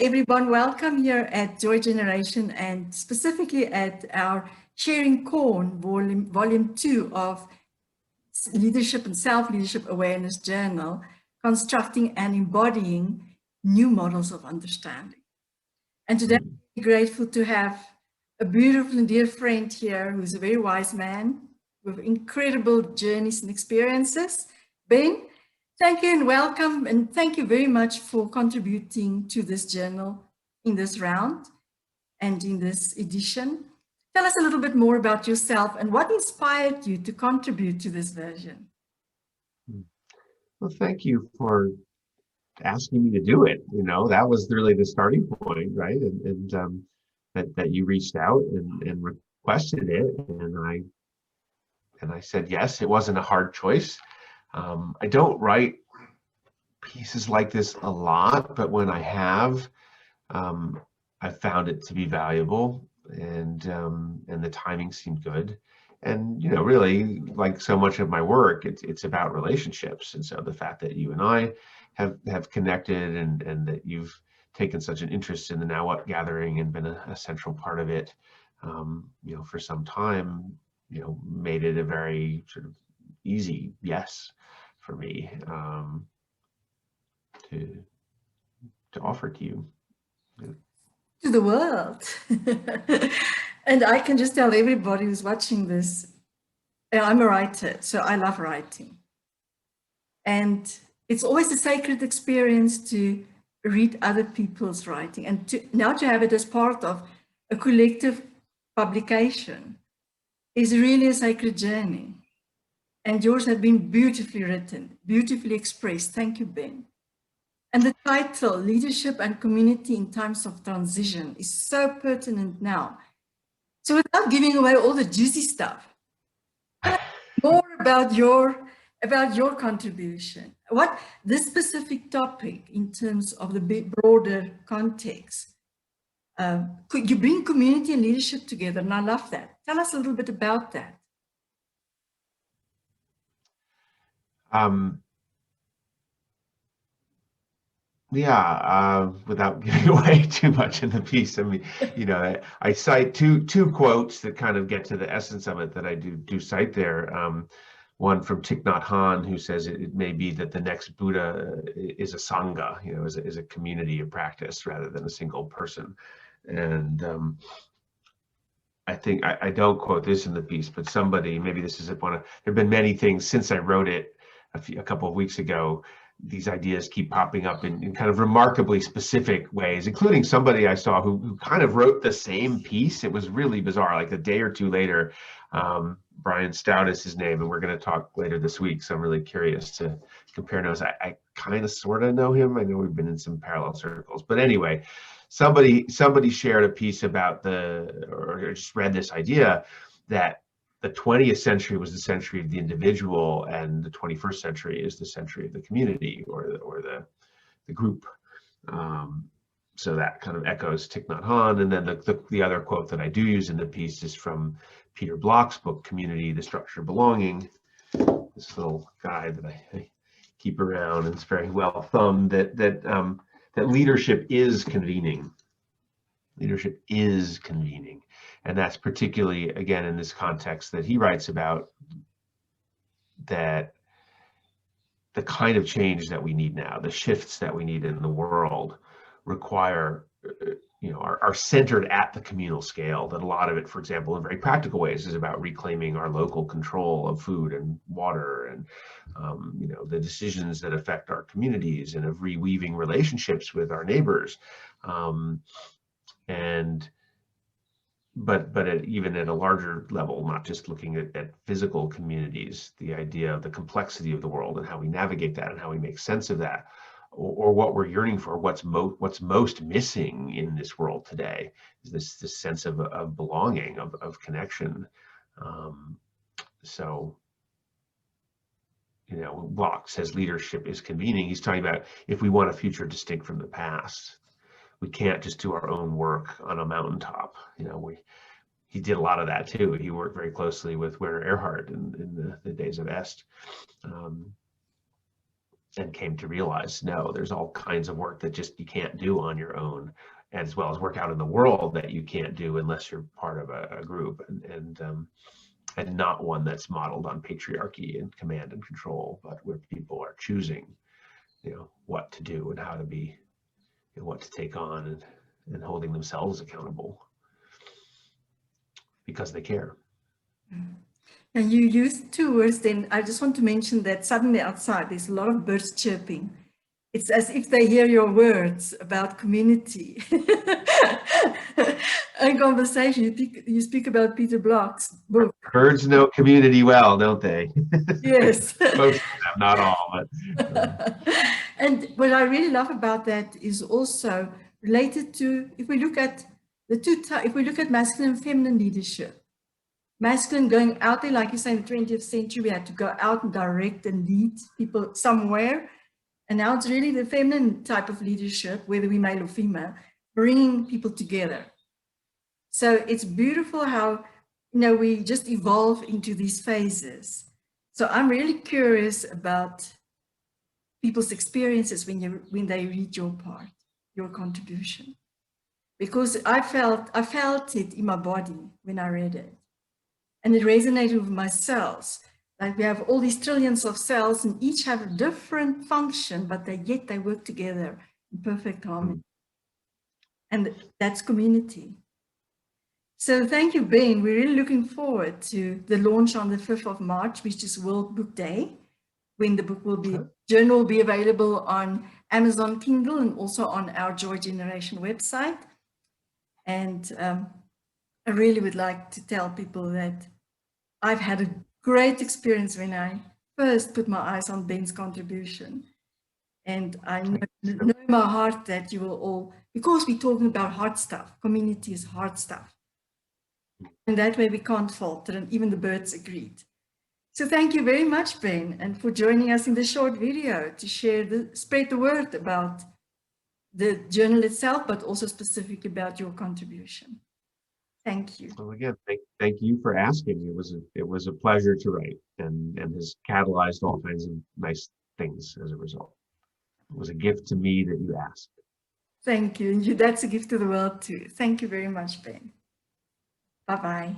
Everyone, welcome here at Joy Generation and specifically at our Sharing Corn, volume 2 of Leadership and Self-Leadership Awareness Journal, Constructing and Embodying New Models of Understanding. And today, I'm grateful to have a beautiful and dear friend here who's a very wise man with incredible journeys and experiences. Ben, thank you and welcome, and thank you very much for contributing to this journal in this round and in this edition. Tell us a little bit more about yourself and what inspired you to contribute to this version. Well, thank you for asking me to do it. That was really the starting point, right? And that you reached out and requested it, and I said yes. It wasn't a hard choice. I don't write pieces like this a lot, but when I have, I found it to be valuable, and the timing seemed good. And really, like so much of my work, it's about relationships. And so the fact that you and I have connected, and that you've taken such an interest in the Now What gathering and been a central part of it, for some time, made it a very sort of easy yes for me to offer to you. To the world. And I can just tell everybody who's watching this, I'm a writer, so I love writing. And it's always a sacred experience to read other people's writing, and now to have it as part of a collective publication is really a sacred journey. And yours have been beautifully written, beautifully expressed. Thank you, Ben. And the title, Leadership and Community in Times of Transition, is so pertinent now. So without giving away all the juicy stuff, more about your contribution. What this specific topic in terms of the broader context, could you bring community and leadership together? And I love that. Tell us a little bit about that. Without giving away too much in the piece, I mean, I cite two quotes that kind of get to the essence of it that I do cite there. One from Thich Nhat Hanh, who says it may be that the next Buddha is a sangha, is a community of practice rather than a single person. And I think I don't quote this in the piece, but somebody, maybe this is there have been many things since I wrote it a couple of weeks ago. These ideas keep popping up in kind of remarkably specific ways, including somebody I saw who kind of wrote the same piece. It was really bizarre. Like a day or two later, Brian Stout is his name, and we're going to talk later this week. So I'm really curious to compare notes. I kind of sort of know him. I know we've been in some parallel circles, but anyway, somebody shared a piece about or just read this idea that the 20th century was the century of the individual, and the 21st century is the century of the community or the group. So that kind of echoes Thich Nhat Hanh. And then the other quote that I do use in the piece is from Peter Block's book, Community, the Structure of Belonging. This little guide that I keep around, and it's very well thumbed, that leadership is convening. Leadership is convening. And that's particularly, again, in this context that he writes about, that the kind of change that we need now, the shifts that we need in the world require, are centered at the communal scale. That a lot of it, for example, in very practical ways, is about reclaiming our local control of food and water, and the decisions that affect our communities, and of reweaving relationships with our neighbors. But even at a larger level, not just looking at physical communities, the idea of the complexity of the world and how we navigate that and how we make sense of that, or what we're yearning for, what's most missing in this world today, is this sense of belonging, of connection. So Block says leadership is convening. He's talking about, if we want a future distinct from the past, we can't just do our own work on a mountaintop. He did a lot of that too. He worked very closely with Werner Erhard in the days of Est. and came to realize, no, there's all kinds of work that just you can't do on your own, as well as work out in the world that you can't do unless you're part of a group, and not one that's modeled on patriarchy and command and control, but where people are choosing, what to do and how to be, and what to take on, and holding themselves accountable because they care. And you used two words then. I just want to mention that suddenly outside there's a lot of birds chirping. It's as if they hear your words about community and conversation. You speak about Peter Bloch's book. Birds know community well, don't they? Yes. Most of them, not all, but. And what I really love about that is also related to, if we look at if we look at masculine and feminine leadership, masculine going out there, like you say, in the 20th century, we had to go out and direct and lead people somewhere. And now it's really the feminine type of leadership, whether we male or female, bringing people together. So it's beautiful how, we just evolve into these phases. So I'm really curious about people's experiences when they read your part, your contribution, because I felt it in my body when I read it, and it resonated with my cells. Like we have all these trillions of cells, and each have a different function, but yet they work together in perfect harmony, and that's community. So thank you, Ben. We're really looking forward to the launch on the 5th of March, which is World Book Day, when the book will be, journal will be available on Amazon Kindle and also on our Joy Generation website. And I really would like to tell people that I've had a great experience when I first put my eyes on Ben's contribution. And I know in my heart that you will all, because we're talking about hard stuff, community is hard stuff. And that way we can't falter, and even the birds agreed. So thank you very much, Ben, and for joining us in this short video to spread the word about the journal itself, but also specifically about your contribution. Thank you. Well, again, thank you for asking. It was a pleasure to write, and has catalyzed all kinds of nice things as a result. It was a gift to me that you asked. Thank you. And that's a gift to the world too. Thank you very much, Ben. Bye-bye.